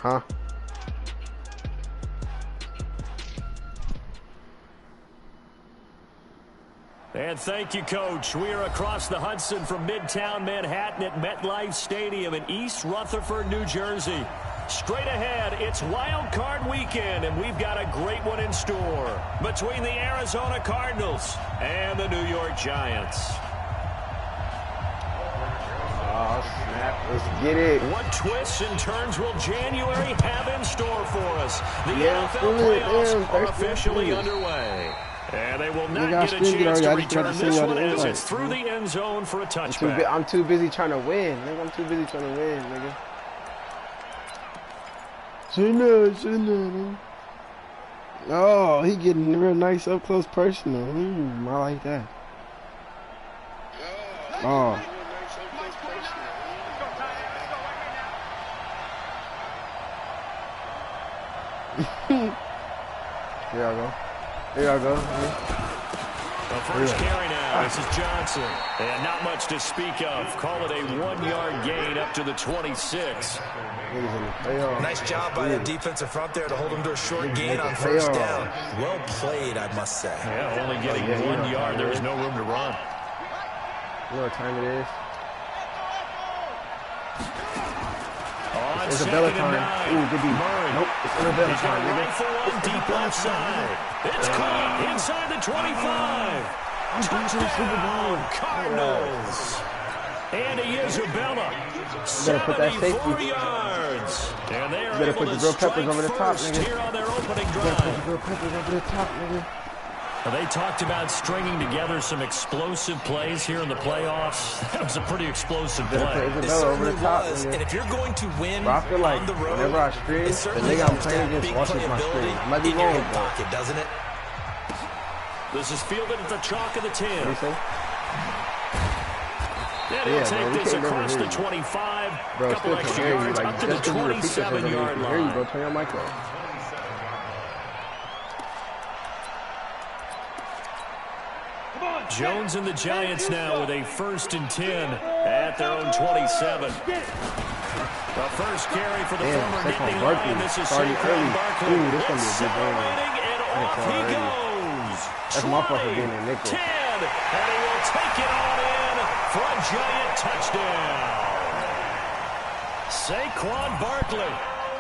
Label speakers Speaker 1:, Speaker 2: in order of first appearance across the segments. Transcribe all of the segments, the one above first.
Speaker 1: Huh?
Speaker 2: And thank you, Coach. We are across the Hudson from Midtown Manhattan at MetLife Stadium in East Rutherford, New Jersey. Straight ahead, it's Wild Card Weekend, and we've got a great one in store between the Arizona Cardinals and the New York Giants.
Speaker 1: Oh, snap. Let's get it.
Speaker 2: What twists and turns will January have in store for us? The NFL playoffs are officially underway. And they will not get a chance to return this one as it's through the end zone for a touchback.
Speaker 1: I'm too busy trying to win. Nigga, I'm too busy trying to win, nigga. Shouldn't. Oh, he getting real nice up close personal. I like that. Oh. Here I go. Here I go.
Speaker 2: The first carry now. This is Johnson. And not much to speak of. Call it a 1-yard gain up to the 26.
Speaker 3: Nice job by the defensive front there to hold him to a short gain on first down. Well played, I must say.
Speaker 2: Yeah, only getting 1 yard. There was no room to run.
Speaker 1: You know what time it is?
Speaker 2: It's
Speaker 1: Isabella time. Ooh, good beat. Nope, it's Isabella time, nigga.
Speaker 2: Right for one deep left side. It's caught inside the 25. Touchdown, Cardinals. Andy Isabella, 74 yards. And they are able to strike first here on their opening drive. They talked about stringing together some explosive plays here in the playoffs. That was a pretty explosive play.
Speaker 1: It certainly was.
Speaker 3: And if you're going to win
Speaker 1: I feel like
Speaker 3: on the road,
Speaker 1: whenever I stream, the nigga I'm playing against watches my stream. Might be wrong,
Speaker 3: pocket, doesn't it?
Speaker 2: This is fielded at the chalk of the 10.
Speaker 1: What do you say?
Speaker 2: And he'll take this across the 25.
Speaker 1: Bro,
Speaker 2: couple extra yards up to the 27-yard line.
Speaker 1: Here you go, turn your mic off.
Speaker 2: Jones and the Giants now with a 1st and 10 at their own 27. The first carry for the former Nittany Lion. This is Saquon Barkley.
Speaker 1: Ooh, this going to be a good game.
Speaker 2: And off he goes.
Speaker 1: That's my fault for being a nickel.
Speaker 2: 10, and he will take it on in for a Giant touchdown. Saquon Barkley,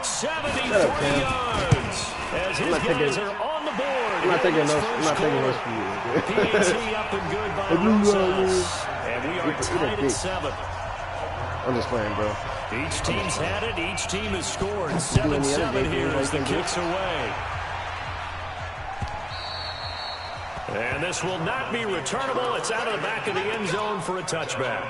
Speaker 2: 74 yards. As his guys are on the board.
Speaker 1: I'm not taking those for you.
Speaker 2: PAT up and good by Rosas. And we are tied at 7.
Speaker 1: I'm just playing, bro.
Speaker 2: Each team's had it. Each team has scored. 7-7 here as the kick's away. And this will not be returnable. It's out of the back of the end zone for a touchback.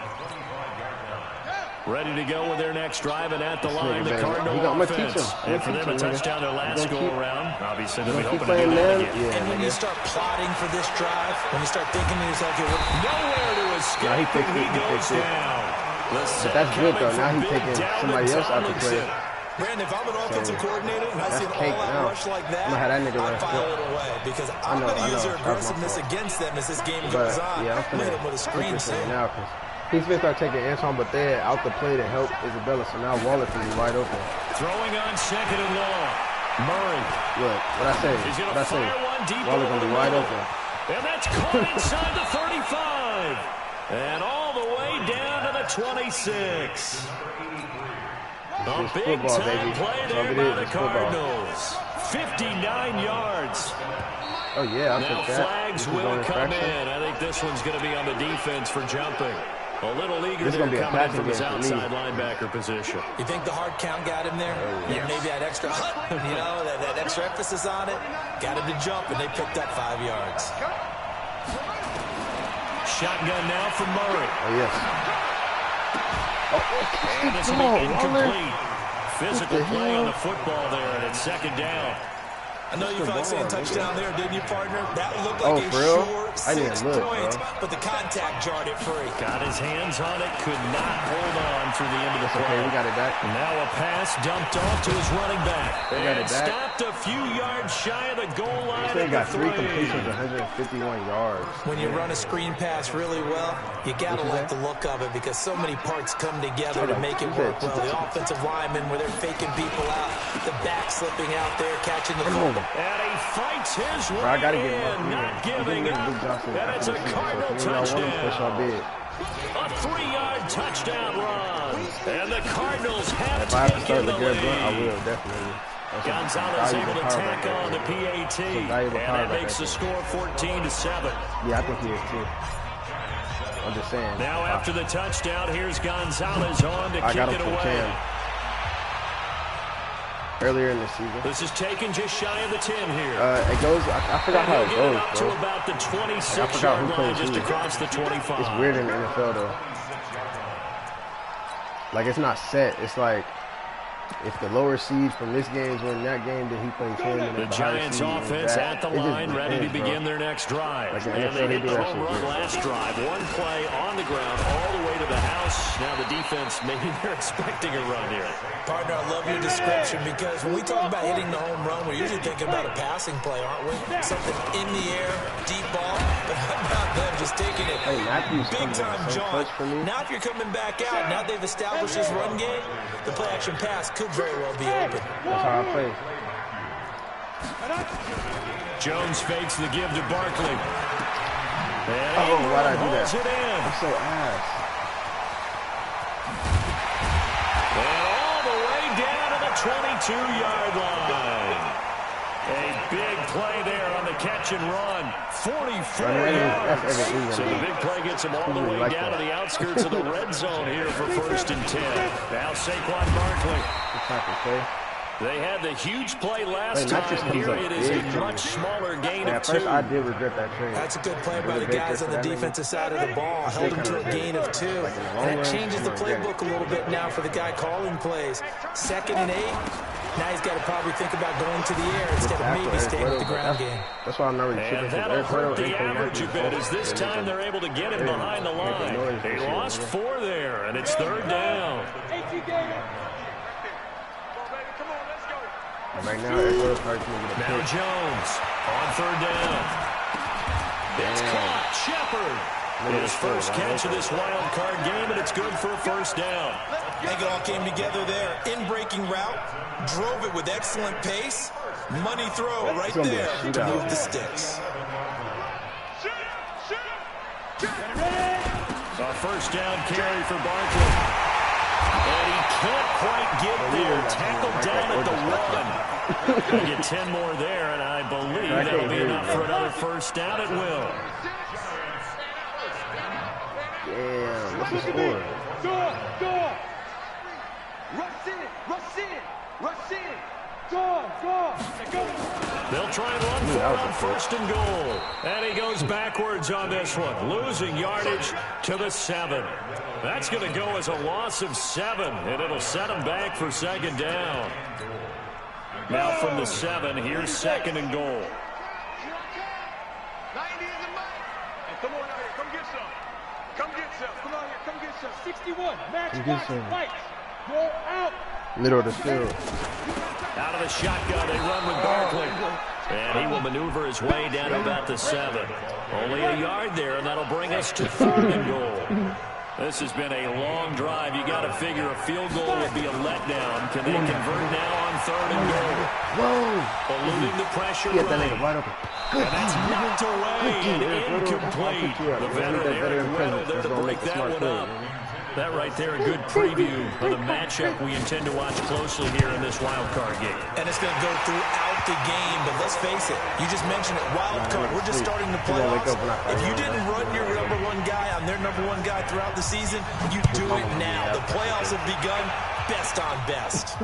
Speaker 2: Ready to go with their next drive, and at the line, the Cardinal offense. And for them, a touchdown their last go-around. Obviously, they'll be hoping to do that again.
Speaker 3: Yeah, and when you start plotting for this drive, when you start thinking to yourself,
Speaker 2: nowhere to escape, he goes down.
Speaker 1: But that's good, though. Now he's taking somebody else out the play.
Speaker 3: Brandon, if I'm an offensive coordinator and I see an all-out rush like that, I'd file it away because I'm going to use their aggressiveness against them as this game goes on.
Speaker 1: Yeah, I'm
Speaker 3: going to hit them with a screen save.
Speaker 1: Now, he's going to start taking Antoine Bethea out the play to help Isabella, so now Wallace is wide open.
Speaker 2: Throwing on 2nd and long. Murray.
Speaker 1: Look, what I say? Wallace going to be wide open.
Speaker 2: And that's caught inside the 35. And all the way down to the 26. A big-time play there by the Cardinals. 59 yards.
Speaker 1: Oh, yeah,
Speaker 2: now flags will come in. I think this one's going to be on the defense for jumping. A little eager there coming in from his outside linebacker position.
Speaker 3: You think the hard count got him there? Yeah, maybe that extra, that extra emphasis on it. Got him to jump, and they picked up 5 yards.
Speaker 2: Shotgun now from Murray.
Speaker 1: Oh, yes.
Speaker 2: And this will be incomplete. Physical play on the football there, and it's 2nd down.
Speaker 3: I know you felt saying touchdown there, didn't you, partner? That looked like a short 6 points, but the contact jarred it free.
Speaker 2: Got his hands on it, could not hold on through the end of the play.
Speaker 1: Okay, we got it back.
Speaker 2: Now a pass dumped off to his running back. And stopped a few yards shy of the goal line.
Speaker 1: They got 3 completions, 151 yards.
Speaker 3: When you run a screen pass really well, you got to like the look of it because so many parts come together to make it work well. The offensive linemen, where they're faking people out, the back slipping out there, catching the football.
Speaker 2: And he fights his way in, not giving up. And it's a Cardinal touchdown. A 3-yard touchdown run. And the Cardinals have taken the lead.
Speaker 1: I will, definitely.
Speaker 2: Gonzalez able to tack on the PAT. And that makes the score 14-7.
Speaker 1: Yeah, I think he is too. I'm just saying.
Speaker 2: Now after the touchdown, here's Gonzalez on to kick it away.
Speaker 1: Earlier in the season.
Speaker 2: This is taken just shy of the 10 here.
Speaker 1: It goes, I forgot how it goes,
Speaker 2: up
Speaker 1: bro.
Speaker 2: to about the 26-yard line, just across the 25.
Speaker 1: It's weird in the NFL, though. Like, it's not set. It's like, if the lower seeds from this game win that game, then he plays him. And
Speaker 2: the Giants offense at the line, ready to begin their next drive.
Speaker 1: Like
Speaker 2: and they hit the home run last drive. One play on the ground all the way to the house. Now the defense, maybe they're expecting a run here.
Speaker 3: Partner, I love your description because when we talk about hitting the home run, we're usually thinking about a passing play, aren't we? Something in the air, deep ball. But how about them just taking it big-time jaunt? Now if you're coming back out, now they've established this run game, the play-action pass could very well be open.
Speaker 1: That's how I play.
Speaker 2: Jones fakes the give to Barkley.
Speaker 1: Oh, why'd I do that? I'm so ass.
Speaker 2: And all the way down to the 22-yard line. A big play there on the catch and run. 44 yards. So the big play gets him all the way down to the outskirts of the red zone here for 1st and 10. Now Saquon Barkley. They had the huge play last time. Here it is a much smaller gain of 2.
Speaker 1: First, I did regret that trade.
Speaker 3: That's a good play by the guys on the defensive side of the ball. Held him to a gain of 2. And that changes the playbook a little bit now for the guy calling plays. 2nd and 8. Now he's got to probably think about going to the air instead of maybe staying with the ground game.
Speaker 1: That's why I'm not really
Speaker 2: tripping. And that'll hurt the average a bit as this time they're able to get him behind the line. They lost 4 there, and it's 3rd down.
Speaker 1: Right now,
Speaker 2: now Jones on 3rd down. It's caught. Shepard. His first catch of this wild card game, and it's good for a 1st down.
Speaker 3: I think it all came together there. In-breaking route, drove it with excellent pace. Money throw right there to move the sticks.
Speaker 2: A 1st down carry for Barkley. And he can't quite get there. Tackled down at the 1. They'll get 10 more there, and I believe that'll be enough for another 1st down at will.
Speaker 1: Damn, what's the score?
Speaker 4: Rush in. Go.
Speaker 2: They'll try and run for it on 1st and goal. And he goes backwards on this one, losing yardage to the 7. That's going to go as a loss of 7, and it'll set him back for 2nd down. Now from the 7, here's 2nd and goal.
Speaker 4: Come on out here, come get some. Come out here, come get some. 61, match, fight. Go out.
Speaker 1: Middle of the field.
Speaker 2: Out of the shotgun, they run with Barkley. And he will maneuver his way down to about the 7. Only a yard there, and that'll bring us to 3rd and goal. This has been a long drive. You got to figure a field goal would be a letdown. Can they convert now on 3rd and goal?
Speaker 1: Whoa!
Speaker 2: Eluding the pressure.
Speaker 1: Get that nigga wide open.
Speaker 2: And that's knocked away and incomplete. The veteran Eric Weddle there to break that one up. That right there, a good preview of the matchup we intend to watch closely here in this wild card game.
Speaker 3: And it's going to go throughout the game, but let's face it, you just mentioned it, wild card. We're just starting the playoffs. If you didn't run your number 1 guy on their number 1 guy throughout the season, you do it now. The playoffs have begun, best on best.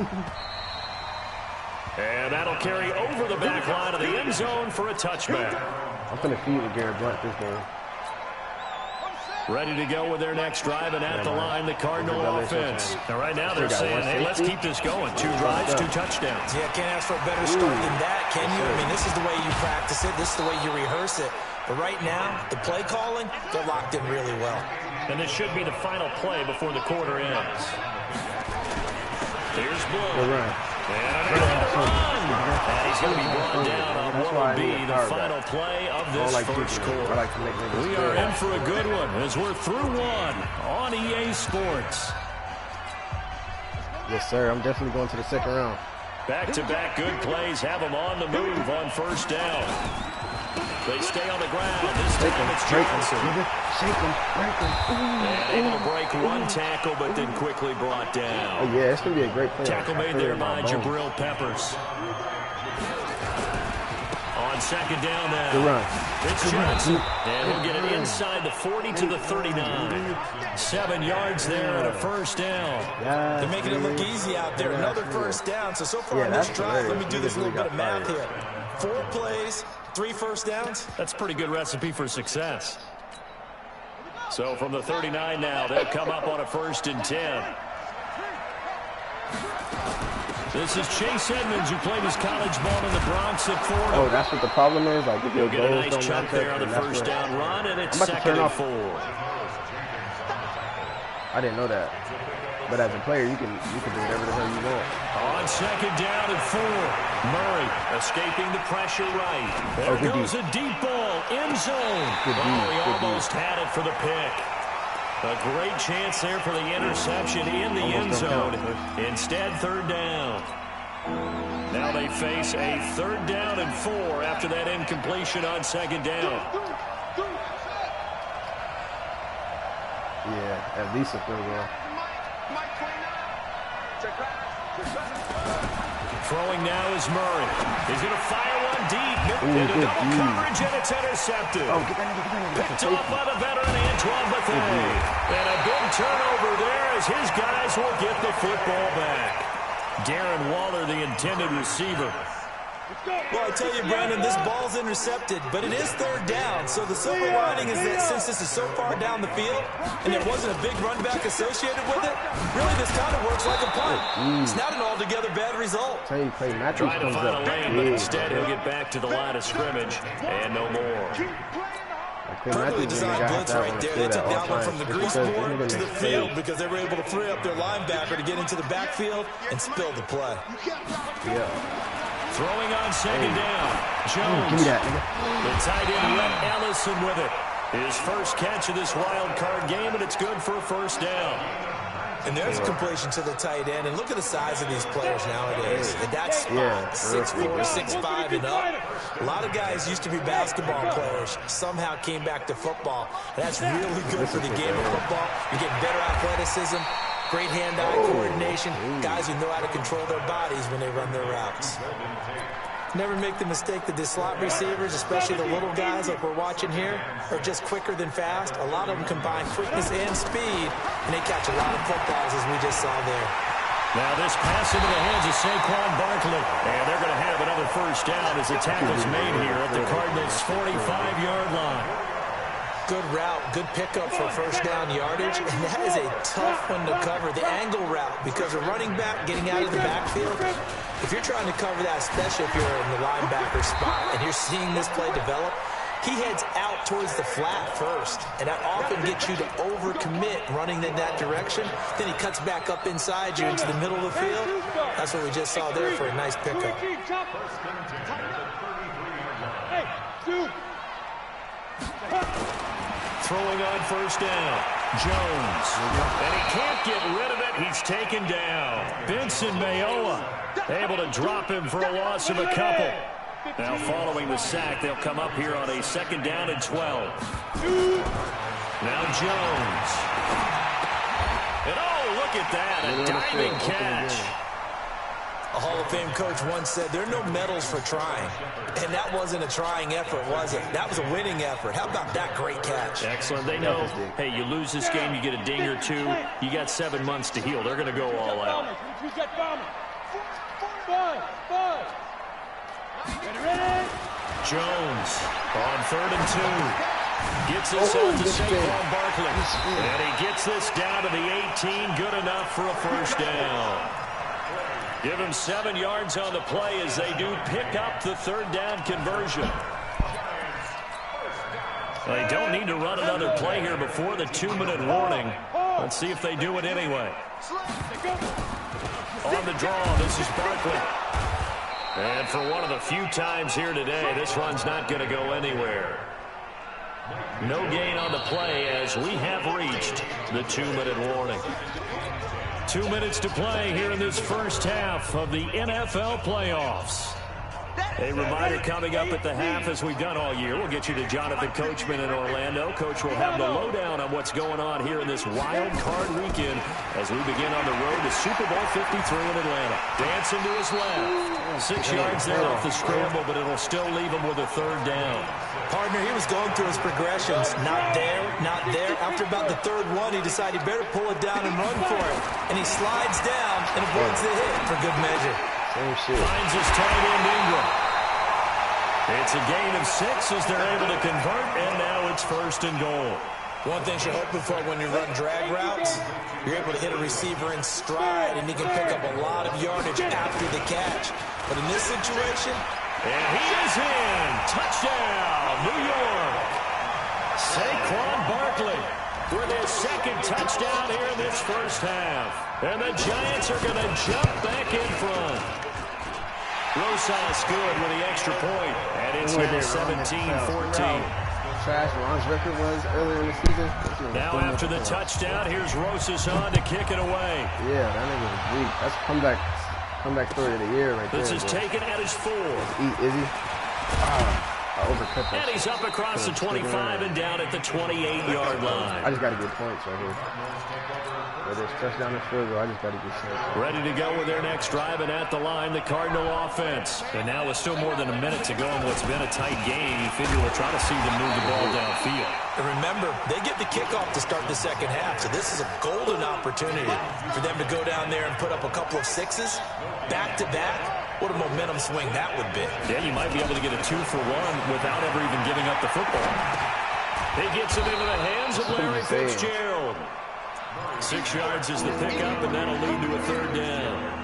Speaker 2: And that'll carry over the back line of the end zone for a touchback.
Speaker 1: I'm going to feed with Garrett Blunt this game.
Speaker 2: Ready to go with their next drive, and at the line, the Cardinal offense. And right now they're saying, hey, let's keep this going. 2 drives, 2 touchdowns.
Speaker 3: Yeah, can't ask for a better start than that, can you? I mean, this is the way you practice it. This is the way you rehearse it. But right now, the play calling, they're locked in really well.
Speaker 2: And this should be the final play before the quarter ends. Here's Blue. And he's going to be brought down on what will be the final play of this first quarter. We are in for a good one as we're through one on EA Sports.
Speaker 1: Yes, sir. I'm definitely going to the second round.
Speaker 2: Back-to-back good plays have them on the move on first down. They stay on the ground. This time it's Johnson. And able to break one tackle, but then quickly brought down.
Speaker 1: Oh, yeah, it's going to be a great play.
Speaker 2: Tackle made there by Jabril Peppers. On second down now.
Speaker 1: Good run.
Speaker 2: It's Johnson. And he'll get it inside the 40 to the 39. 7 yards there and a first down.
Speaker 3: They're making it look easy out there. Another first down. So far on this drive, let me do this little bit of math here. 4 plays, 3 first downs.
Speaker 2: That's a pretty good recipe for success. So from the 39 now, they'll come up on a 1st and 10. This is Chase Edmonds, who played his college ball in the Bronx at Florida.
Speaker 1: Oh, that's what the problem is? Like, if
Speaker 2: you'll get a nice chunk there on the first down run, and it's 2nd and 4.
Speaker 1: I didn't know that. But as a player, you can do whatever the hell you want.
Speaker 2: On second down and 4. Murray escaping the pressure right. There goes a deep ball, end zone. He almost had it for the pick. A great chance there for the interception in the end zone. Instead, 3rd down. Now they face a 3rd down and 4 after that incompletion on 2nd down.
Speaker 1: Yeah, at least a 3rd down.
Speaker 2: Throwing now is Murray. He's going to fire one deep. Into double coverage, and it's intercepted. Picked off by the veteran Antoine Bethea. And a big turnover there as his guys will get the football back. Darren Waller, the intended receiver.
Speaker 3: Well, I tell you, Brandon, this ball's intercepted, but it is 3rd down. So the silver lining is that since this is so far down the field and there wasn't a big run back associated with it, really this kind of works like a punt. It's not an altogether bad result.
Speaker 2: Trying to find a lane, but instead he'll get back to the line of scrimmage and no more.
Speaker 3: Perfectly designed blitz right there. They took that one from the grease board to the field because they were able to free up their linebacker to get into the backfield and spill the play.
Speaker 1: Yeah.
Speaker 2: Throwing on 2nd down. Jones.
Speaker 1: Give me that,
Speaker 2: The tight end, Rhett Ellison, with it. His first catch of this wild card game, and it's good for a 1st down.
Speaker 3: And there's a completion to the tight end. And look at the size of these players nowadays. And that spot, 6'4", 6'5", and up. A lot of guys used to be basketball players. Somehow came back to football. And that's really good for the game of football. You're getting better athleticism, great hand-eye coordination. Guys who know how to control their bodies when they run their routes. Never make the mistake that the slot receivers, especially the little guys like we're watching here, are just quicker than fast. A lot of them combine quickness and speed, and they catch a lot of footballs, as we just saw there.
Speaker 2: Now this pass into the hands of Saquon Barkley, and they're going to have another 1st down as the tackle's made here at the Cardinals' 45-yard line.
Speaker 3: Good route, good pickup for 1st down yardage, and that is a tough one to cover, the angle route, because a running back getting out of the backfield, if you're trying to cover that, especially if you're in the linebacker spot and you're seeing this play develop, he heads out towards the flat first, and that often gets you to overcommit running in that direction. Then he cuts back up inside you into the middle of the field. That's what we just saw there for a nice pickup.
Speaker 2: Throwing on 1st down. Jones. And he can't get rid of it. He's taken down. Benson Mayowa able to drop him for a loss of a couple. Now following the sack, they'll come up here on a 2nd down and 12. Now Jones. And oh, look at that. A diving catch.
Speaker 3: A Hall of Fame coach once said, there are no medals for trying. And that wasn't a trying effort, was it? That was a winning effort. How about that great catch?
Speaker 2: Excellent. They know, hey, you lose this game, you get a ding or 2. You got 7 months to heal. They're going to go all out. Jones on 3rd and 2. Gets this out to Saquon Barkley. And he gets this down to the 18. Good enough for a 1st down. Give him 7 yards on the play as they do pick up the 3rd down conversion. They don't need to run another play here before the 2-minute warning. Let's see if they do it anyway. On the draw, this is Barkley. And for one of the few times here today, this run's not going to go anywhere. No gain on the play as we have reached the 2-minute warning. 2 minutes to play here in this first half of the NFL playoffs. A reminder coming up at the half, as we've done all year. We'll get you to Jonathan Coachman in Orlando. Coach will have the lowdown on what's going on here in this wild card weekend as we begin on the road to Super Bowl 53 in Atlanta. Dancing to his left. 6 yards there off the scramble, but it'll still leave him with a third down.
Speaker 3: Partner, he was going through his progressions. Not there, not there. After about the third one, he decided he better pull it down and run for it. And he slides down and avoids the hit for good measure.
Speaker 2: Finds his tight end Ingram. It's a gain of 6 as they're able to convert, and now it's 1st and goal.
Speaker 3: One thing you're hoping for when you run drag routes, you're able to hit a receiver in stride, and he can pick up a lot of yardage after the catch. But in this situation,
Speaker 2: and he is in. Touchdown, New York. Saquon Barkley with his second touchdown here in this first half. And the Giants are going to jump back in front. Rosas good with the extra point. And it's now 17-14.
Speaker 1: Trash Ron's record was earlier in the season.
Speaker 2: Now after the touchdown, here's Rosas on to kick it away.
Speaker 1: Yeah, that nigga was weak. That's comeback story of the year right there.
Speaker 2: This is taken at his 4.
Speaker 1: Is he? I overcut that.
Speaker 2: And he's up across the 25 and down at the 28-yard line.
Speaker 1: I just got to get points right here. Whether it's touchdown or field goal, I just got to get points.
Speaker 2: Ready to go with their next drive, and at the line, the Cardinal offense. And now with still more than a minute to go in what's been a tight game, you figure we'll try to see them move the ball downfield.
Speaker 3: And remember, they get the kickoff to start the second half, so this is a golden opportunity for them to go down there and put up a couple of 6s back-to-back. What a momentum swing that would be.
Speaker 2: Yeah, you might be able to get a 2-for-1 without ever even giving up the football. He gets it into the hands of Larry Fitzgerald. 6 yards is the pickup, and that'll lead to a third down.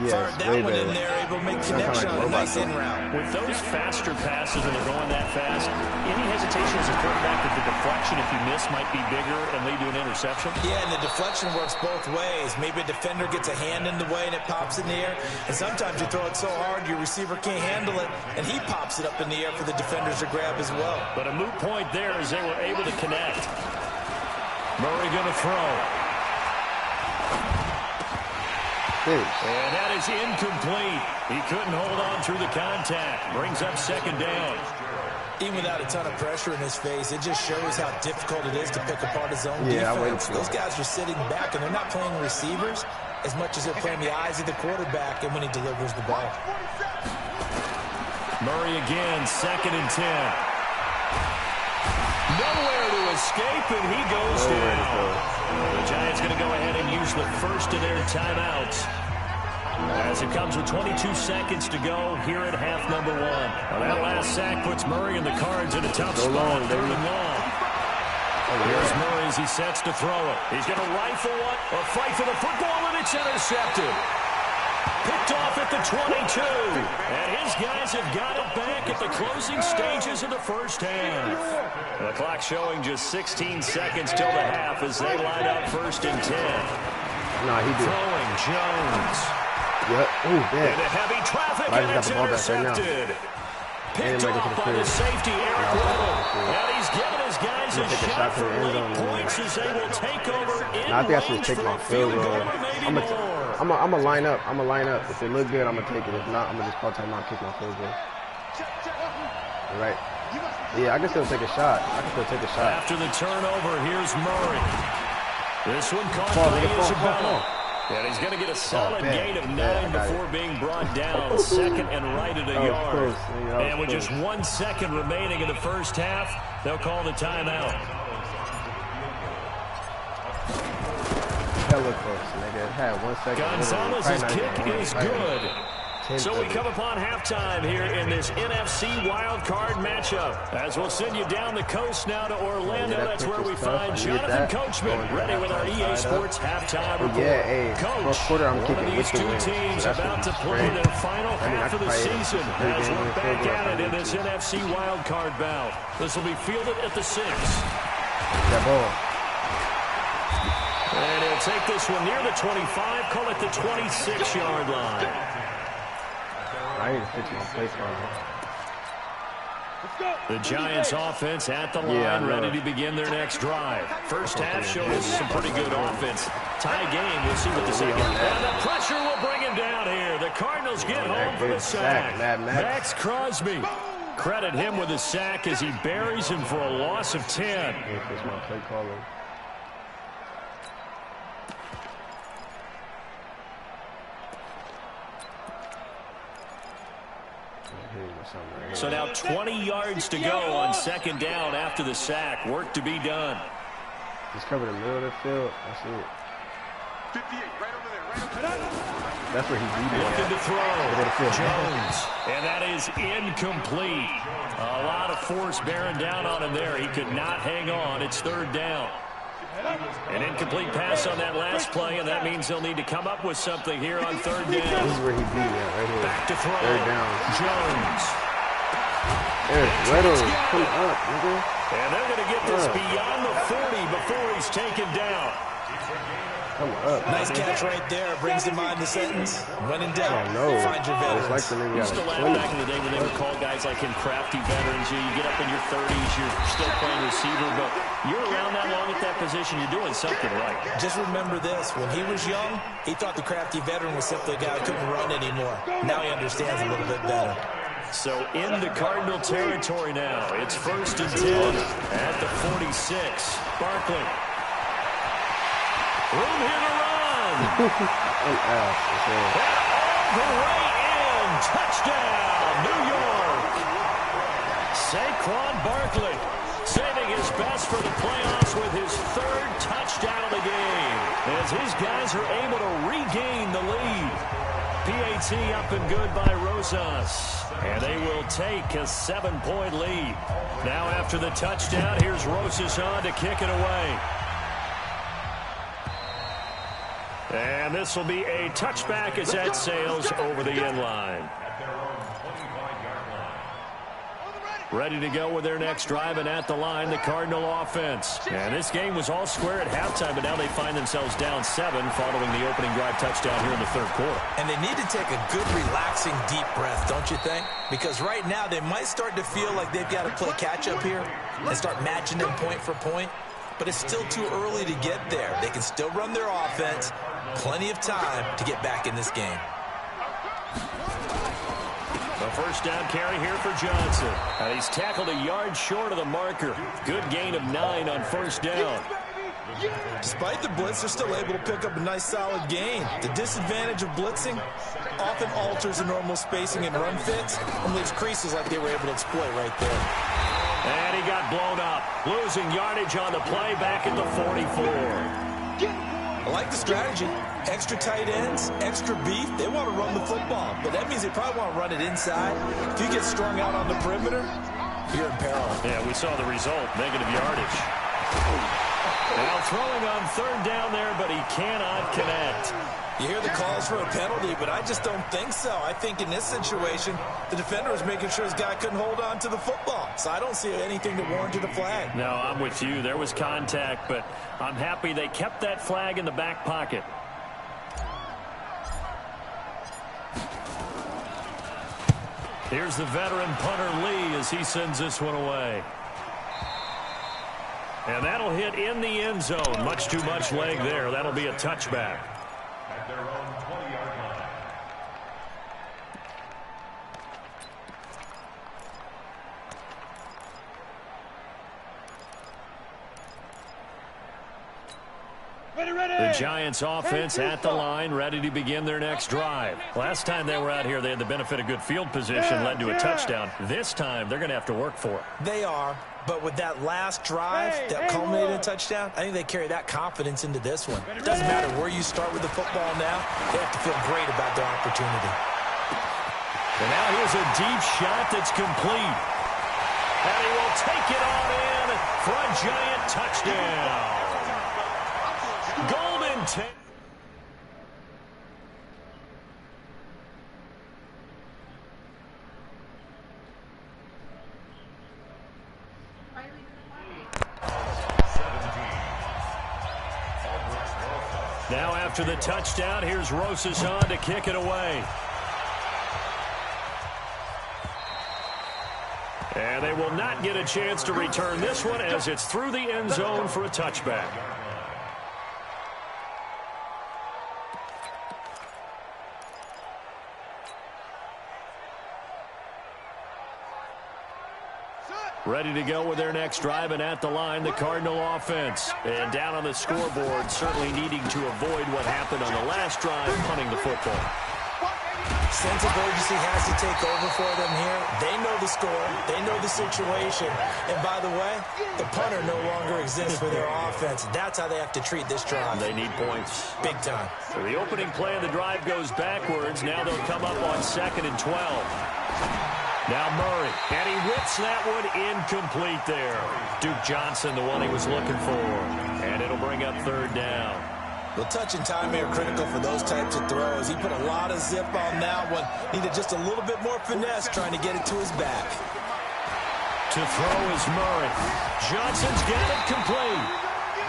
Speaker 3: Fired that one in there, able to make connection on a nice in route.
Speaker 2: With those faster passes when they're going that fast, any hesitation as a quarterback that the deflection, if you miss, might be bigger and lead to an interception?
Speaker 3: Yeah, and the deflection works both ways. Maybe a defender gets a hand in the way and it pops in the air. And sometimes you throw it so hard your receiver can't handle it, and he pops it up in the air for the defenders to grab as well.
Speaker 2: But a moot point there as they were able to connect. Murray going to throw. And that is incomplete. He couldn't hold on through the contact. Brings up second down.
Speaker 3: Even without a ton of pressure in his face, it just shows how difficult it is to pick apart his own defense. Those guys are sitting back, and they're not playing receivers as much as they're playing the eyes of the quarterback and when he delivers the ball.
Speaker 2: Murray again, 2nd and 10. Nowhere to escape, and he goes down. The Giants going to go ahead and use the first of their timeouts as it comes with 22 seconds to go here at half number 1. Well, that last sack puts Murray and the Cards in a tough spot, 3rd and long. Here's Murray as he sets to throw it. He's going to rifle one, or fight for the football, and it's intercepted. Picked off at the 22. And his guys have got it back at the closing stages of the first half. The clock showing just 16 seconds till the half as they line up 1st and 10.
Speaker 1: No, he did.
Speaker 2: Throwing Jones.
Speaker 1: Yep. Ooh, bad.
Speaker 2: Into heavy traffic, and it's intercepted. Picked off by the safety, Eric Little. And he's given his guys a shot for late points as they will take over in range from a field goal or maybe more.
Speaker 1: I'm gonna line up. If it look good, I'm gonna take it. If not, I'm gonna just call timeout, kick my field goal. All right. Yeah, I can still take a shot.
Speaker 2: After the turnover, here's Murray. This one caught by Isabella. And he's going to get a solid gain of 9 before being brought down. 2nd and right at a yard. And with just 1 second remaining in the first half, they'll call the timeout.
Speaker 1: Hella close, nigga. Had 1 second.
Speaker 2: Gonzalez's kick is good. So we come upon halftime here in this NFC wildcard matchup. As we'll send you down the coast now to Orlando. That's where we find Jonathan Coachman ready with our EA Sports halftime report. Coach, one of these two teams about to play their final half of the season as we're back at it in this NFC wildcard bout. This will be fielded at the 6.
Speaker 1: That ball.
Speaker 2: And he'll take this one near the 25, call it the 26-yard line.
Speaker 1: I need to fix my play call.
Speaker 2: The Giants offense at the line, ready to begin their next drive. First half showed us some pretty good offense. Tie game, we'll see what the second. And the pressure will bring him down here. The Cardinals get home for the sack. Max Crosby. Credit him with a sack as he buries him for a loss of 10. So now 20 yards to go on second down after the sack. Work to be done.
Speaker 1: Just cover the middle of the field. That's it.
Speaker 4: 58, right over there.
Speaker 1: That's where he beat it.
Speaker 2: Looking to throw. Jones. And that is incomplete. A lot of force bearing down on him there. He could not hang on. It's third down. An incomplete pass on that last play, and that means they'll need to come up with something here on third down.
Speaker 1: This is where he beat it right here.
Speaker 2: Back to throw.
Speaker 1: Third down.
Speaker 2: Jones.
Speaker 1: Come up, nigga.
Speaker 2: And they're going to get this beyond the 40 before he's taken down.
Speaker 1: Come up.
Speaker 3: Nice catch right there. Brings to mind the sentence. When in doubt, find your veterans.
Speaker 1: Like the nigga
Speaker 2: Used to laugh back in the day when they would call guys like him crafty veterans. You get up in your 30s, you're still playing receiver, but you're around that long at that position, you're doing something right.
Speaker 3: Just remember this. When he was young, he thought the crafty veteran was simply a guy who couldn't run anymore. Now he understands a little bit better.
Speaker 2: So in the Cardinal territory now. It's 1st and 10 at the 46. Barkley. Room here to run.
Speaker 4: And
Speaker 2: all the way in. Touchdown, New York. Saquon Barkley saving his best for the playoffs with his 3rd touchdown of the game. As his guys are able to regain the lead. PAT up and good by Rosas. And they will take a 7-point lead. Now after the touchdown, here's Rosas on to kick it away. And this will be a touchback as that sails over the end line. Ready to go with their next drive, and at the line, the Cardinal offense. And this game was all square at halftime, but now they find themselves down 7 following the opening drive touchdown here in the 3rd quarter.
Speaker 3: And they need to take a good, relaxing, deep breath, don't you think? Because right now they might start to feel like they've got to play catch-up here and start matching them point for point. But it's still too early to get there. They can still run their offense. Plenty of time to get back in this game.
Speaker 2: The first down carry here for Johnson. And he's tackled a yard short of the marker. Good gain of 9 on 1st down.
Speaker 3: Despite the blitz, they're still able to pick up a nice solid gain. The disadvantage of blitzing often alters the normal spacing and run fits and leaves creases like they were able to exploit right there.
Speaker 2: And he got blown up. Losing yardage on the play back at the 44.
Speaker 3: I like the strategy. Extra tight ends, extra beef. They want to run the football, but that means they probably want to run it inside. If you get strung out on the perimeter, you're in peril.
Speaker 2: Yeah, we saw the result. Negative yardage. Now throwing on 3rd down there, but he cannot connect.
Speaker 3: You hear the calls for a penalty, but I just don't think so. I think in this situation, the defender was making sure his guy couldn't hold on to the football. So I don't see anything to warrant a flag.
Speaker 2: No, I'm with you. There was contact, but I'm happy they kept that flag in the back pocket. Here's the veteran punter Lee as he sends this one away. And that'll hit in the end zone. Much too much leg there. That'll be a touchback.
Speaker 5: At their own 20-yard line.
Speaker 2: The Giants offense at the line, ready to begin their next drive. Last time they were out here, they had the benefit of good field position, led to a touchdown. This time, they're going to have to work for it.
Speaker 3: They are, but with that last drive that culminated in a touchdown, I think they carry that confidence into this one. It doesn't matter where you start with the football now. They have to feel great about their opportunity.
Speaker 2: And now here's a deep shot that's complete. And he will take it on in for a giant touchdown. Golden take. Now after the touchdown, here's Rosas on to kick it away. And they will not get a chance to return this one as it's through the end zone for a touchback. Ready to go with their next drive, and at the line, the Cardinal offense. And down on the scoreboard, certainly needing to avoid what happened on the last drive, punting the football.
Speaker 3: Sense of urgency has to take over for them here. They know the score. They know the situation. And by the way, the punter no longer exists for their offense. That's how they have to treat this drive.
Speaker 2: They need points.
Speaker 3: Big time.
Speaker 2: So the opening play of the drive goes backwards. Now they'll come up on 2nd and 12. Now Murray, and he whips that one incomplete there. Duke Johnson, the one he was looking for. And it'll bring up 3rd down.
Speaker 3: Well, touch and time are critical for those types of throws. He put a lot of zip on that one. Needed just a little bit more finesse trying to get it to his back.
Speaker 2: To throw is Murray. Johnson's got it complete.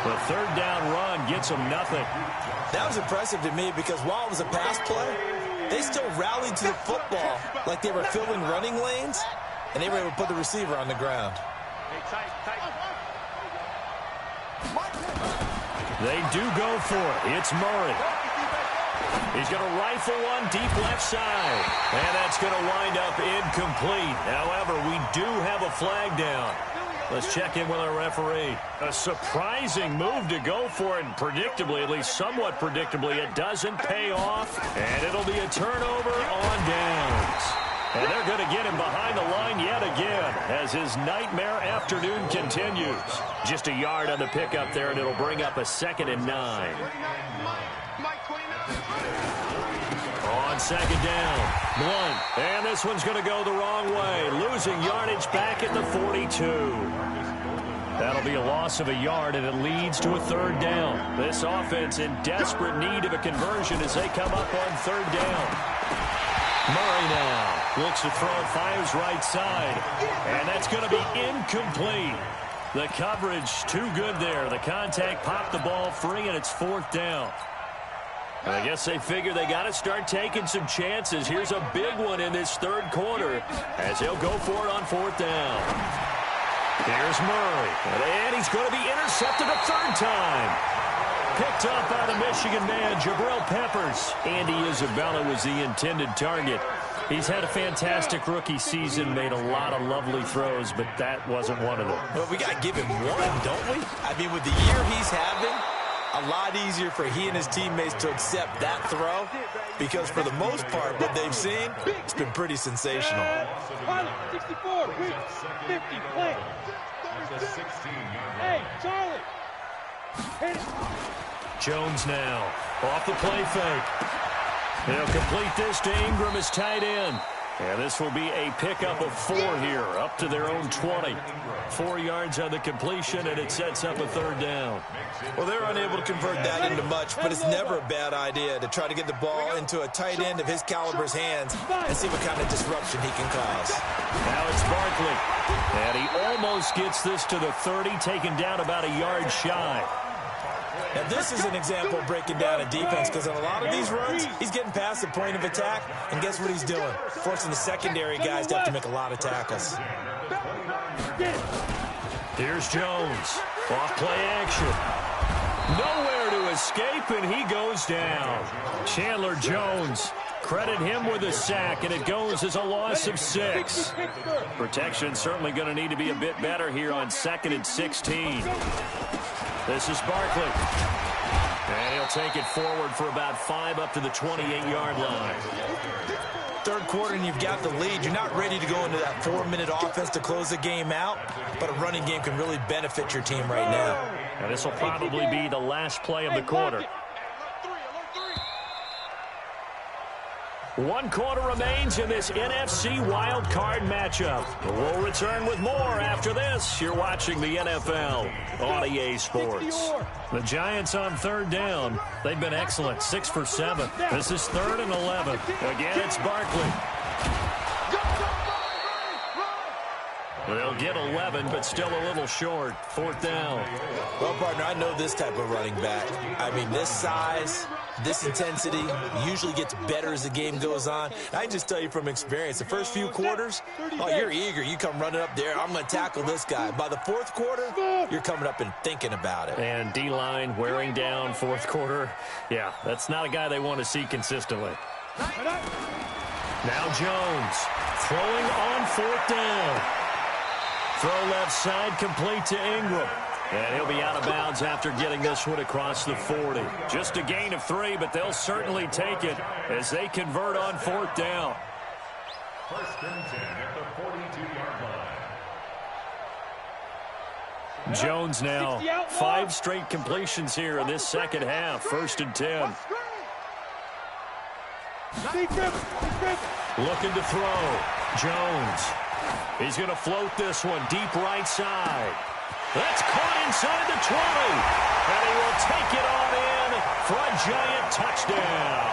Speaker 2: The 3rd down run gets him nothing.
Speaker 3: That was impressive to me because while it was a pass play, they still rallied to the football like they were filling running lanes, and they were able to put the receiver on the ground.
Speaker 2: They do go for it. It's Murray. He's going to rifle one deep left side. And that's going to wind up incomplete. However, we do have a flag down. Let's check in with our referee. A surprising move to go for it, and predictably, at least somewhat predictably, it doesn't pay off. And it'll be a turnover on downs. And they're going to get him behind the line yet again as his nightmare afternoon continues. Just a yard on the pickup there, and it'll bring up a 2nd and 9. On 2nd down, Blunt. And this one's going to go the wrong way. Losing yardage back at the 42. That'll be a loss of a yard, and it leads to a 3rd down. This offense in desperate need of a conversion as they come up on 3rd down. Murray now looks to throw it, fires right side. And that's going to be incomplete. The coverage too good there. The contact popped the ball free, and it's 4th down. And I guess they figure they got to start taking some chances. Here's a big one in this 3rd quarter as they'll go for it on 4th down. Here's Murray. And he's going to be intercepted a 3rd time. Picked up by the Michigan man, Jabril Peppers. Andy Isabella was the intended target. He's had a fantastic rookie season, made a lot of lovely throws, but that wasn't one of them.
Speaker 3: Well, we got to give him one, don't we? I mean, with the year he's having, a lot easier for he and his teammates to accept that throw because for the most part, what they've seen, it's been pretty sensational.
Speaker 4: 64, 50, play. Hey, Charlie.
Speaker 2: Jones now off the play fake. They'll complete this to Ingram as tight end. And this will be a pickup of 4 here, up to their own 20. 4 yards on the completion, and it sets up a 3rd down.
Speaker 3: Well, they're unable to convert that into much, but it's never a bad idea to try to get the ball into a tight end of his caliber's hands and see what kind of disruption he can cause.
Speaker 2: Now it's Barkley. And he almost gets this to the 30, taken down about a yard shy.
Speaker 3: Now, this is an example of breaking down a defense because on a lot of these runs, he's getting past the point of attack, and guess what he's doing? Forcing the secondary guys to have to make a lot of tackles.
Speaker 2: Here's Jones. Off-play action. Nowhere to escape, and he goes down. Chandler Jones. Credit him with a sack, and it goes as a loss of 6. Protection certainly going to need to be a bit better here on 2nd and 16. This is Barkley. And he'll take it forward for about 5 up to the 28-yard line.
Speaker 3: 3rd quarter and you've got the lead. You're not ready to go into that 4-minute offense to close the game out, but a running game can really benefit your team right now.
Speaker 2: And this will probably be the last play of the quarter. 1 quarter remains in this NFC wild card matchup. We'll return with more after this. You're watching the NFL on EA Sports. The Giants on 3rd down. They've been excellent, 6 for 7. This is 3rd and 11. Again, it's Barkley. They'll get 11, but still a little short. 4th down.
Speaker 3: Well, partner, I know this type of running back. I mean, this size, this intensity usually gets better as the game goes on. I can just tell you from experience, the first few quarters, oh, you're eager. You come running up there, I'm going to tackle this guy. By the 4th quarter, you're coming up and thinking about it.
Speaker 2: And D-line wearing down 4th quarter. Yeah, that's not a guy they want to see consistently. Now Jones throwing on 4th down. Throw left side, complete to Ingram. And he'll be out of bounds after getting this one across the 40. Just a gain of 3, but they'll certainly take it as they convert on 4th down.
Speaker 5: 1st and 10 at the 42-yard line.
Speaker 2: Jones now 5 straight completions here in this second half. 1st and 10. Looking to throw. Jones. He's going to float this one deep right side. That's caught inside the 20. And he will take it on in for a Giant touchdown.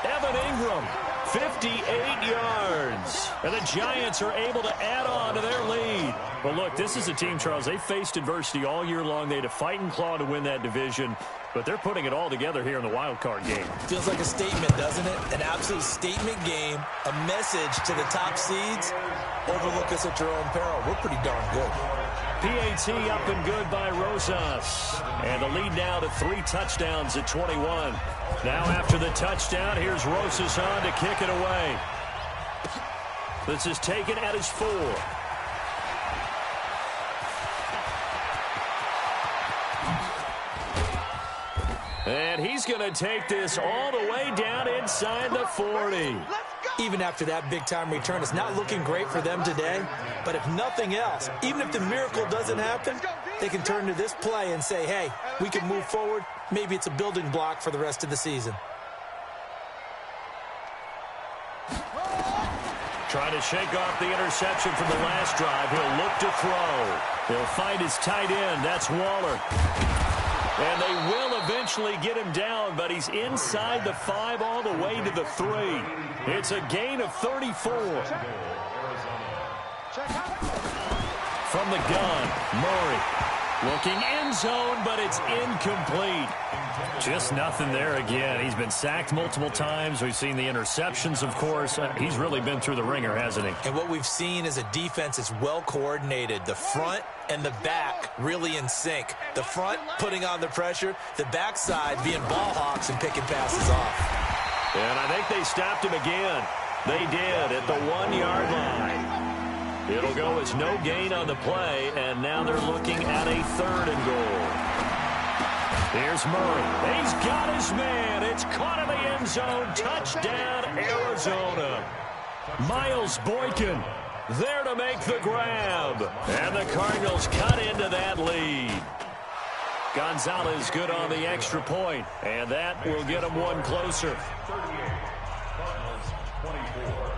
Speaker 2: Evan Ingram, 58 yards. And the Giants are able to add on to their lead. But look, this is a team, Charles, they faced adversity all year long. They had to fight and claw to win that division. But they're putting it all together here in the wild card game.
Speaker 3: Feels like a statement, doesn't it? An absolute statement game, a message to the top seeds. Overlook us at your own peril. We're pretty darn good.
Speaker 2: PAT up and good by Rosas. And the lead now to 3 touchdowns at 21. Now after the touchdown, here's Rosas on to kick it away. This is taken at his 4. And he's going to take this all the way down inside the 40.
Speaker 3: Even after that big-time return, it's not looking great for them today. But if nothing else, even if the miracle doesn't happen, they can turn to this play and say, hey, we can move forward. Maybe it's a building block for the rest of the season.
Speaker 2: Trying to shake off the interception from the last drive. He'll look to throw. He'll find his tight end. That's Waller. And they will eventually get him down, but he's inside the 5 all the way to the 3. It's a gain of 34. From the gun, Murray. Looking end zone, but it's incomplete. Just nothing there again. He's been sacked multiple times. We've seen the interceptions, of course. He's really been through the ringer, hasn't he?
Speaker 3: And what we've seen is a defense is well coordinated. The front and the back really in sync. The front putting on the pressure, the backside being ball hawks and picking passes off.
Speaker 2: And I think they stopped him again. They did at the 1-yard line. It'll go as no gain on the play, and now they're looking at a 3rd and goal. Here's Murray. He's got his man. It's caught in the end zone. Touchdown, Arizona. Miles Boykin there to make the grab. And the Cardinals cut into that lead. Gonzalez good on the extra point, and that will get them one closer.
Speaker 5: 38, Cardinals 24.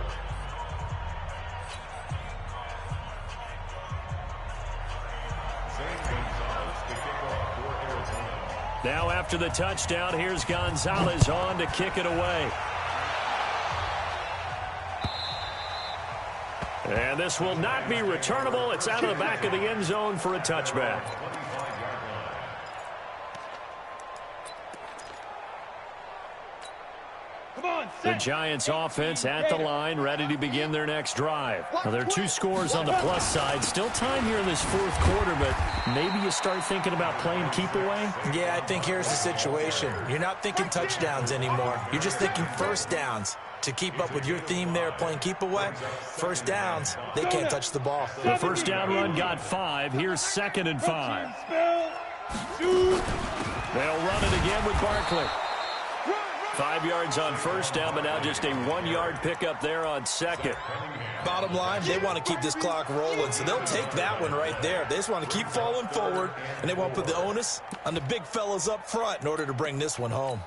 Speaker 2: Now after the touchdown, here's Gonzalez on to kick it away. And this will not be returnable. It's out of the back of the end zone for a touchback. The Giants offense at the line, ready to begin their next drive. Now, there are 2 scores on the plus side. Still time here in this 4th quarter, but maybe you start thinking about playing keep away?
Speaker 3: Yeah, I think here's the situation. You're not thinking touchdowns anymore. You're just thinking first downs. To keep up with your theme there, playing keep away, first downs, they can't touch the ball.
Speaker 2: The first down run got 5. Here's 2nd and 5. They'll run it again with Barkley. 5 yards on first down, but now just a 1-yard pickup there on 2nd.
Speaker 3: Bottom line, they want to keep this clock rolling, so they'll take that one right there. They just want to keep falling forward, and they want to put the onus on the big fellas up front in order to bring this one home.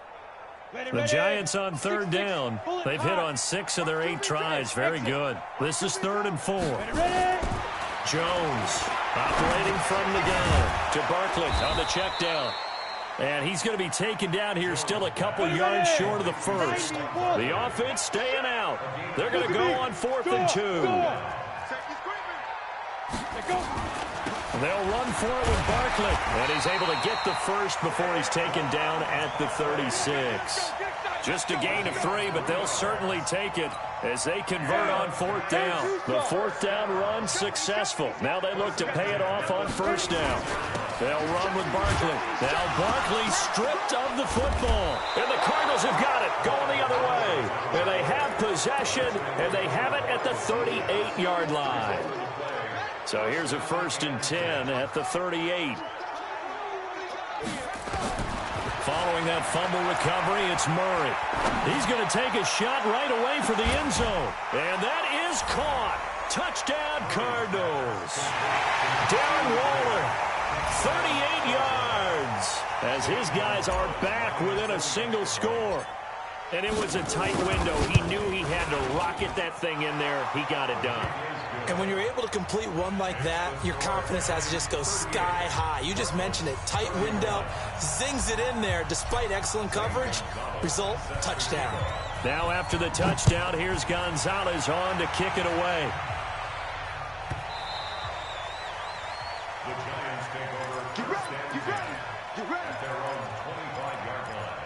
Speaker 2: The Giants on third down. They've hit on 6 of their 8 tries. Very good. This is 3rd and 4. Jones operating from the gun to Barkley on the check down. And he's going to be taken down here, still a couple yards short of the first. The offense staying out. They're going to go on 4th and 2. They'll run for it with Barkley. And he's able to get the first before he's taken down at the 36. Just a gain of 3, but they'll certainly take it as they convert on 4th down. The 4th down run successful. Now they look to pay it off on 1st down. They'll run with Barkley. Now Barkley stripped of the football. And the Cardinals have got it going the other way. And they have possession, and they have it at the 38-yard line. So here's a 1st and 10 at the 38. Following that fumble recovery, it's Murray. He's going to take a shot right away for the end zone. And that is caught. Touchdown, Cardinals. Darren Waller, 38 yards, as his guys are back within a single score. And it was a tight window. He knew he had to rocket that thing in there. He got it done.
Speaker 3: And when you're able to complete one like that, your confidence has to just go sky high. You just mentioned it. Tight window, zings it in there despite excellent coverage. Result, touchdown.
Speaker 2: Now after the touchdown, here's Gonzalez on to kick it away.
Speaker 5: The Giants take over. Get ready. At their own 25-yard line.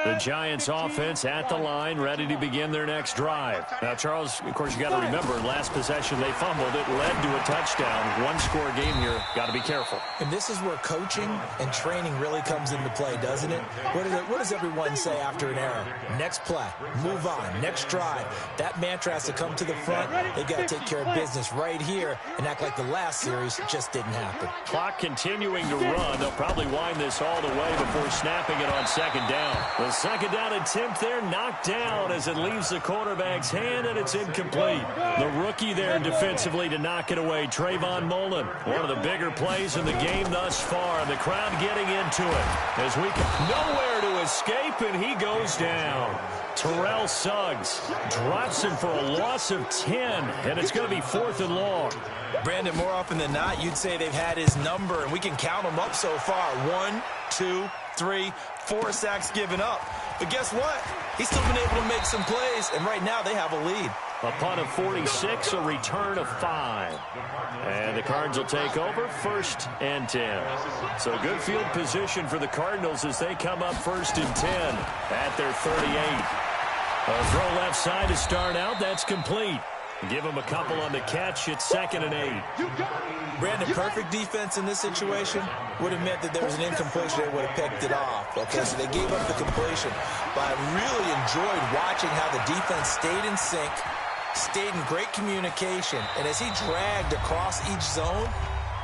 Speaker 2: The Giants offense at the line, ready to begin their next drive. Now, Charles, of course, you got to remember, last possession they fumbled. It led to a touchdown. One-score game here. Got to be careful.
Speaker 3: And this is where coaching and training really comes into play, doesn't it? What does everyone say after an error? Next play, move on, next drive. That mantra has to come to the front. They've got to take care of business right here and act like the last series just didn't happen.
Speaker 2: Clock continuing to run. They'll probably wind this all the way before snapping it on 2nd down. The 2nd down attempt there knocked down as it leaves the quarterback's hand, and it's incomplete. The rookie there defensively to knock it away, Trayvon Mullen. One of the bigger plays in the game thus far. The crowd getting into it as we can nowhere to escape, and he goes down. Terrell Suggs drops him for a loss of 10, and it's going to be 4th and long.
Speaker 3: Brandon, more often than not, you'd say they've had his number, and we can count them up so far. 1, 2, 3, 4 sacks given up. But guess what? He's still been able to make some plays, and right now they have a lead.
Speaker 2: A punt of 46, a return of 5. And the Cards will take over 1st and 10. So good field position for the Cardinals as they come up 1st and 10 at their 38. A throw left side to start out. That's complete. Give them a couple on the catch. It's 2nd and 8.
Speaker 3: Brandon, perfect defense in this situation would have meant that there was an incompletion. They would have picked it off. Okay, so they gave up the completion. But I really enjoyed watching how the defense stayed in sync, stayed in great communication. And as he dragged across each zone,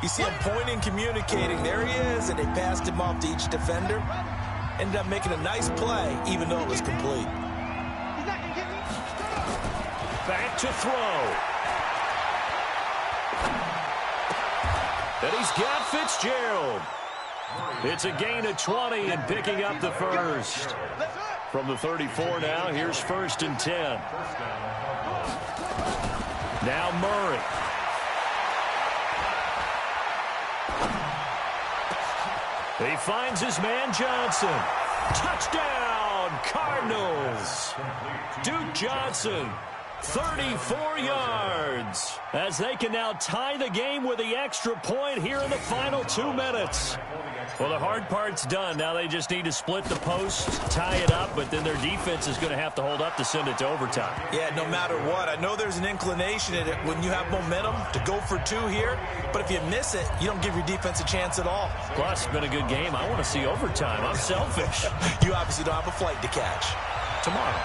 Speaker 3: you see him pointing, communicating. There he is, and they passed him off to each defender. Ended up making a nice play, even though it was complete.
Speaker 2: Back to throw. And he's got Fitzgerald. It's a gain of 20 and picking up the first. From the 34 now, here's 1st and 10. Now Murray. He finds his man Johnson. Touchdown, Cardinals. Duke Johnson, 34 yards, as they can now tie the game with the extra point here in the final 2 minutes. Well, the hard part's done. Now they just need to split the posts, tie it up, but then their defense is going to have to hold up to send it to overtime.
Speaker 3: Yeah, no matter what. I know there's an inclination in it when you have momentum to go for 2 here, but if you miss it, you don't give your defense a chance at all.
Speaker 2: Plus, it's been a good game. I want to see overtime. I'm selfish.
Speaker 3: You obviously don't have a flight to catch.
Speaker 2: Tomorrow.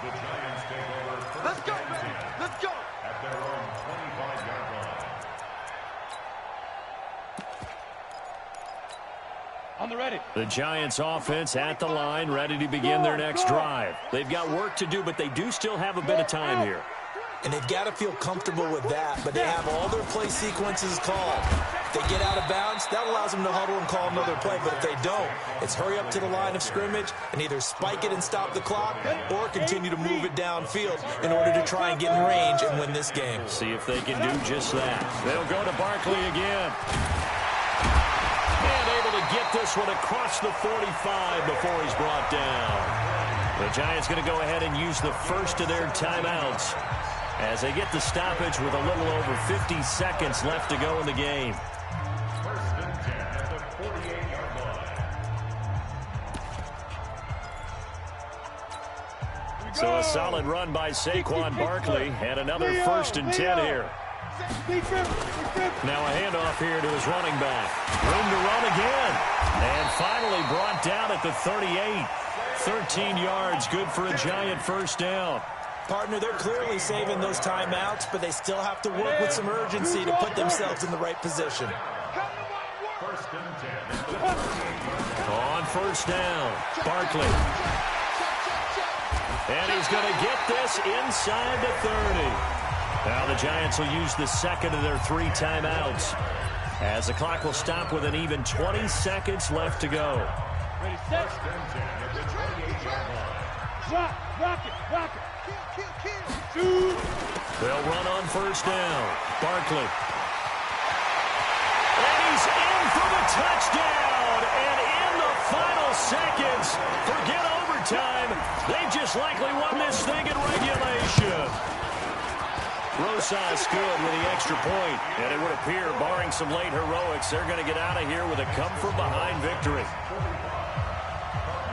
Speaker 5: The Giants take over.
Speaker 4: Let's go, baby. Let's go.
Speaker 5: At their own 25-yard line.
Speaker 4: On the ready.
Speaker 2: The Giants offense at the line, ready to begin their next drive. They've got work to do, but they do still have a bit of time here.
Speaker 3: And they've got to feel comfortable with that, but they have all their play sequences called. If they get out of bounds, that allows them to huddle and call another play, but if they don't, it's hurry up to the line of scrimmage and either spike it and stop the clock or continue to move it downfield in order to try and get in range and win this game.
Speaker 2: See if they can do just that. They'll go to Barkley again. And able to get this one across the 45 before he's brought down. The Giants going to go ahead and use the first of their timeouts as they get the stoppage with a little over 50 seconds left to go in the game.
Speaker 5: First and 10 at the 48-yard line.
Speaker 2: So a solid run by Saquon Barkley and another first and 10 here. Now a handoff here to his running back. Room to run again. And finally brought down at the 38. 13 yards, good for a Giant first down.
Speaker 3: Partner, they're clearly saving those timeouts, but they still have to work with some urgency to put themselves in the right position.
Speaker 5: First and 10.
Speaker 2: On first down, Barkley. And he's going to get this inside the 30. Now the Giants will use the second of their 3 timeouts as the clock will stop with an even 20 seconds left to go.
Speaker 4: Ready, set.
Speaker 5: First and 10 at the 28-yard line.
Speaker 4: Drop, rock it, rock it. Shoot.
Speaker 2: They'll run on first down. Barkley. And he's in for the touchdown. And in the final seconds, forget overtime. They just likely won this thing in regulation. Rosas good with the extra point. And it would appear, barring some late heroics, they're going to get out of here with a come-from-behind victory.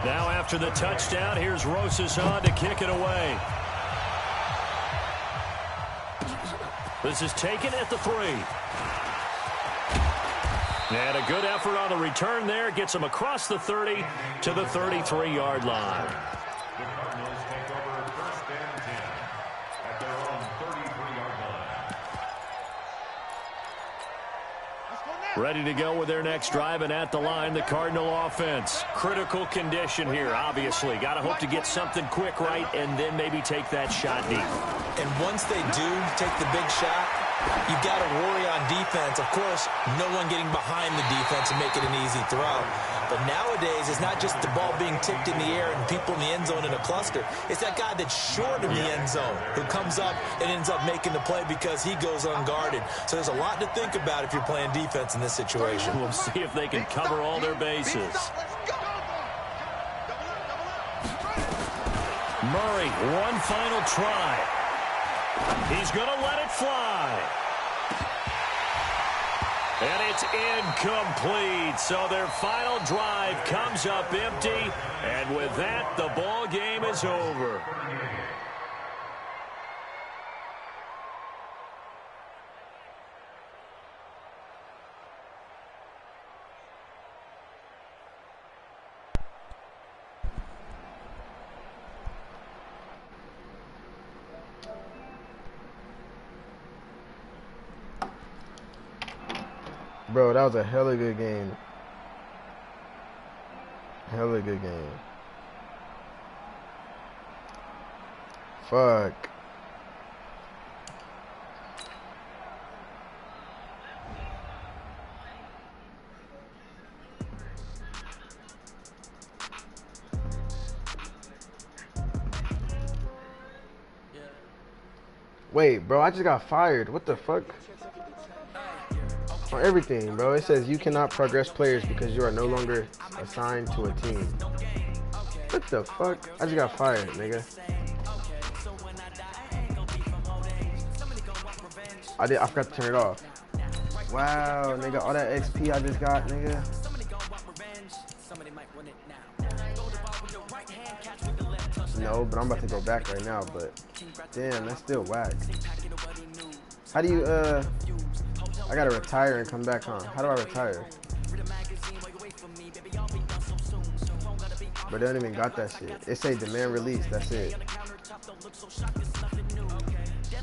Speaker 2: Now after the touchdown, here's Rosas on to kick it away. This is taken at the 3. And a good effort on the return there. Gets him across the 30 to the 33-yard line.
Speaker 5: The Cardinals take over first and 10 at their own 33-yard line.
Speaker 2: Ready to go with their next drive, and at the line, the Cardinal offense. Critical condition here, obviously. Got to hope to get something quick right and then maybe take that shot deep.
Speaker 3: And once they do take the big shot, you've got to worry on defense. Of course, no one getting behind the defense and make it an easy throw. But nowadays, it's not just the ball being tipped in the air and people in the end zone in a cluster. It's that guy that's short of the end zone who comes up and ends up making the play because he goes unguarded. So there's a lot to think about if you're playing defense in this situation.
Speaker 2: We'll see if they can cover all their bases. Murray, one final try. He's going to let it fly. And it's incomplete. So their final drive comes up empty. And with that, the ball game is over.
Speaker 1: Bro, that was a hella good game. Hella good game. Fuck. Wait, bro, I just got fired. What the fuck? On everything, bro. It says you cannot progress players because you are no longer assigned to a team. What the fuck? I just got fired, nigga. I forgot to turn it off. Wow, nigga, all that XP I just got, nigga. No, but I'm about to go back right now, but damn, that's still whack. How do you, I gotta retire and come back, huh? How do I retire? But they don't even got that shit. It say demand release, that's it.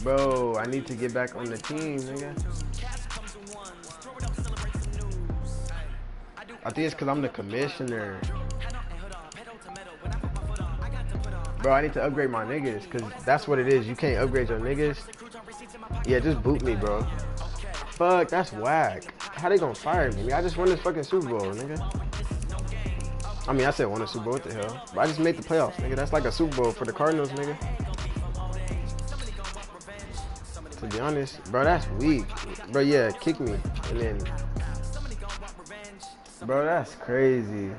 Speaker 1: Bro, I need to get back on the team, nigga. I think it's because I'm the commissioner. Bro, I need to upgrade my niggas, because that's what it is. You can't upgrade your niggas. Yeah, just boot me, bro. Fuck, that's whack. How they gonna fire me? I just won this fucking Super Bowl, nigga. I mean, I said won a Super Bowl, what the hell? But I just made the playoffs, nigga. That's like a Super Bowl for the Cardinals, nigga. To be honest, bro, that's weak. Bro, yeah, kick me. And then... Bro, that's crazy.